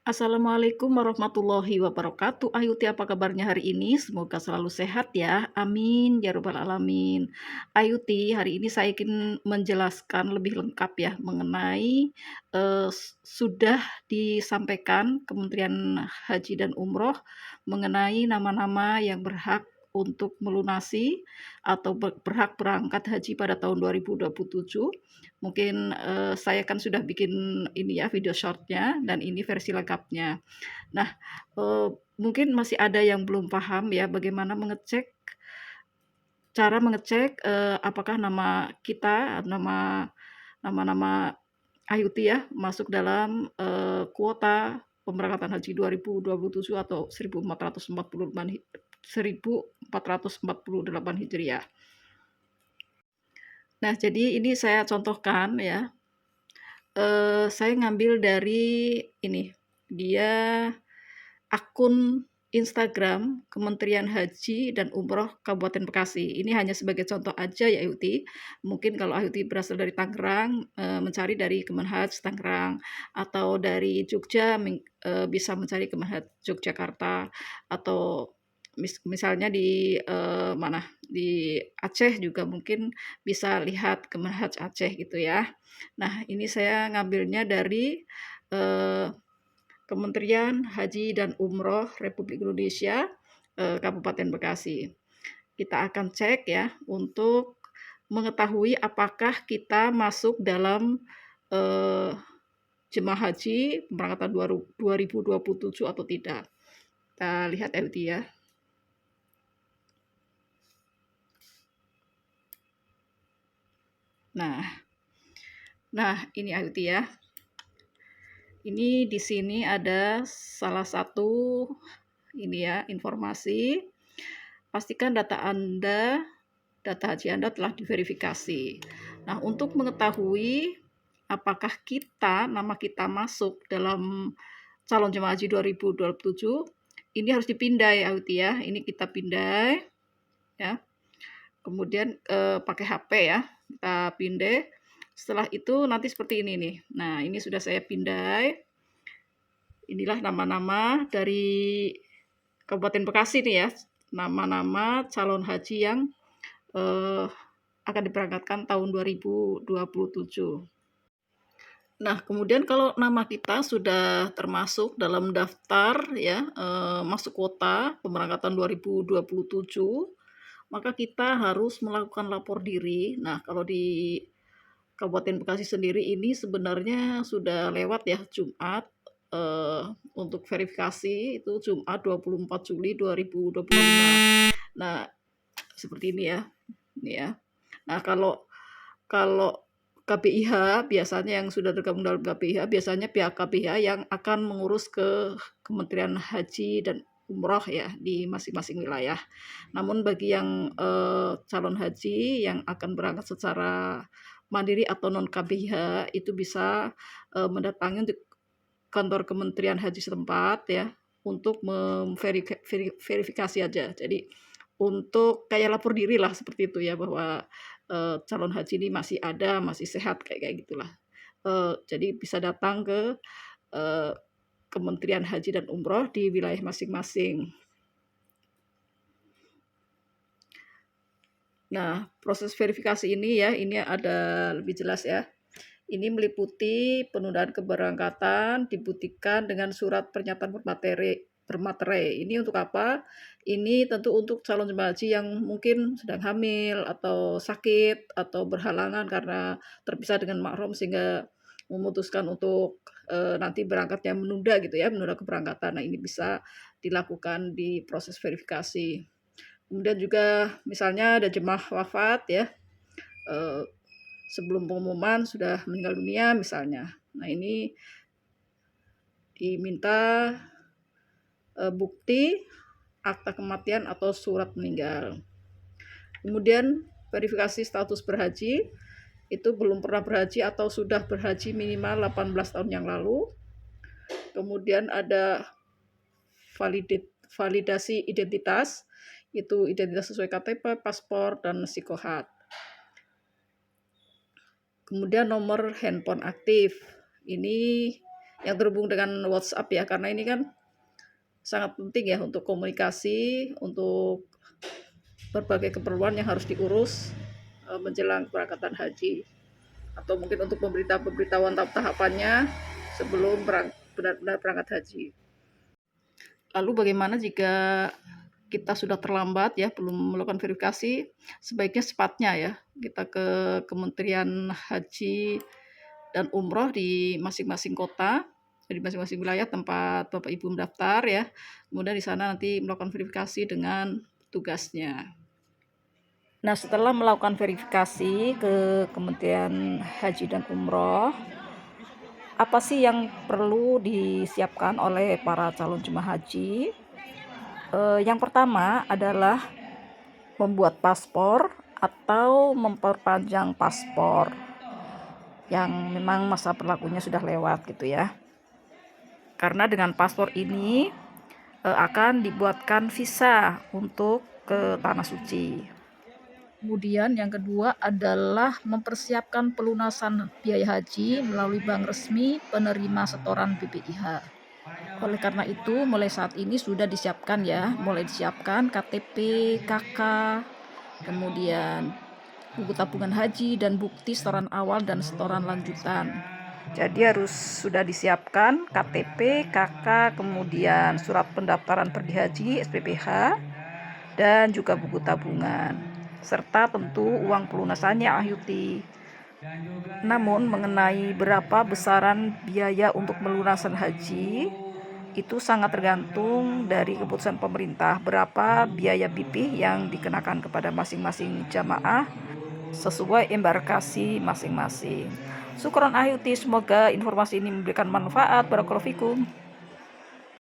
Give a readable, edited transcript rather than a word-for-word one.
Assalamualaikum warahmatullahi wabarakatuh. Ayuti, apa kabarnya hari ini? Semoga selalu sehat ya. Amin ya rabbal alamin. Ayuti, hari ini saya ingin menjelaskan lebih lengkap ya mengenai sudah disampaikan Kementerian Haji dan Umroh mengenai nama-nama yang berhak untuk melunasi atau berhak berangkat haji pada tahun 2027. Mungkin, saya kan sudah bikin ini ya, video short-nya dan ini versi lengkapnya. Nah, eee, mungkin masih ada yang belum paham ya, bagaimana cara mengecek, apakah nama kita, nama-nama Ayuti ya, masuk dalam, kuota pemberangkatan haji 2027 atau 1448 Hijriah. Nah, jadi ini saya contohkan ya. Saya ngambil dari ini, dia akun Instagram Kementerian Haji dan Umroh Kabupaten Bekasi. Ini hanya sebagai contoh aja ya Ayuti. Mungkin kalau Ayuti berasal dari Tangerang, mencari dari Kemenhaj Tangerang, atau dari Jogja bisa mencari Kemenhaj Yogyakarta, atau misalnya di, mana, di Aceh juga mungkin bisa lihat Kemenhaj Aceh gitu ya. Nah, ini saya ngambilnya dari, eee, Kementerian Haji dan Umroh Republik Indonesia, Kabupaten Bekasi. Kita akan cek ya untuk mengetahui apakah kita masuk dalam, eee, jemaah haji pemberangkatan 2027 atau tidak. Kita lihat ya, Uti ya. Nah, ini Uti ya. Ini di sini ada salah satu ini ya, informasi. Pastikan data haji Anda telah diverifikasi. Nah, untuk mengetahui apakah nama kita masuk dalam calon jemaah haji 2027, ini harus dipindai Auti ya. Ini kita pindai ya. Kemudian pakai HP ya, kita pindai. Setelah itu nanti seperti ini nih. Nah, ini sudah saya pindai. Inilah nama-nama dari Kabupaten Bekasi nih ya, nama-nama calon haji yang akan diberangkatkan tahun 2027. Nah, kemudian kalau nama kita sudah termasuk dalam daftar ya, masuk kuota pemberangkatan 2027, maka kita harus melakukan lapor diri. Nah, kalau di Kabupaten Bekasi sendiri ini sebenarnya sudah lewat ya Jumat, untuk verifikasi itu Jumat 24 Juli 2025. Nah, seperti ini ya. Ini ya. Nah, kalau kalau KPIH biasanya yang sudah tergabung dalam KPIH, biasanya pihak KPIH yang akan mengurus ke Kementerian Haji dan Umroh ya di masing-masing wilayah. Namun bagi yang calon haji yang akan berangkat secara mandiri atau non KPIH itu bisa mendatangi untuk kantor Kementerian Haji setempat ya untuk memverifikasi aja. Jadi untuk kayak lapor diri lah seperti itu ya bahwa calon haji ini masih ada, masih sehat kayak gitulah. Jadi bisa datang ke eee, Kementerian Haji dan Umroh di wilayah masing-masing. Nah, proses verifikasi ini ya, ini ada lebih jelas ya. Ini meliputi penundaan keberangkatan dibuktikan dengan surat pernyataan bermaterai. Ini untuk apa? Ini tentu untuk calon jemaah haji yang mungkin sedang hamil atau sakit atau berhalangan karena terpisah dengan mahram sehingga memutuskan untuk nanti berangkatnya menunda gitu ya, menunda keberangkatan. Nah, ini bisa dilakukan di proses verifikasi. Kemudian juga misalnya ada jemaah wafat ya, eee, sebelum pengumuman sudah meninggal dunia misalnya. Nah, ini diminta bukti akta kematian atau surat meninggal. Kemudian verifikasi status berhaji, itu belum pernah berhaji atau sudah berhaji minimal 18 tahun yang lalu. Kemudian ada validasi identitas, itu identitas sesuai KTP, paspor, dan sikohat. Kemudian nomor handphone aktif. Ini yang terhubung dengan WhatsApp ya, karena ini kan sangat penting ya untuk komunikasi, untuk berbagai keperluan yang harus diurus menjelang keberangkatan haji, atau mungkin untuk pemberitahuan tahapannya sebelum benar-benar berangkat haji. Lalu bagaimana jika kita sudah terlambat ya, belum melakukan verifikasi? Sebaiknya sepatnya ya kita ke Kementerian Haji dan Umroh di masing-masing kota, di masing-masing wilayah tempat Bapak Ibu mendaftar ya. Kemudian di sana nanti melakukan verifikasi dengan tugasnya. Nah, setelah melakukan verifikasi ke Kementerian Haji dan Umroh, apa sih yang perlu disiapkan oleh para calon jemaah haji? Yang pertama adalah membuat paspor atau memperpanjang paspor yang memang masa berlakunya sudah lewat gitu ya. Karena dengan paspor ini akan dibuatkan visa untuk ke Tanah Suci. Kemudian yang kedua adalah mempersiapkan pelunasan biaya haji melalui bank resmi penerima setoran BPIH. Oleh karena itu, mulai saat ini sudah disiapkan ya, mulai disiapkan KTP, KK, kemudian buku tabungan haji dan bukti setoran awal dan setoran lanjutan. Jadi harus sudah disiapkan KTP, KK, kemudian surat pendaftaran pergi haji SPPH, dan juga buku tabungan, serta tentu uang pelunasannya Ahyuti. Namun mengenai berapa besaran biaya untuk melunasan haji, itu sangat tergantung dari keputusan pemerintah berapa biaya BP yang dikenakan kepada masing-masing jamaah sesuai embarkasi masing-masing. Syukron Ahyuti, semoga informasi ini memberikan manfaat. Barakallahu fikum.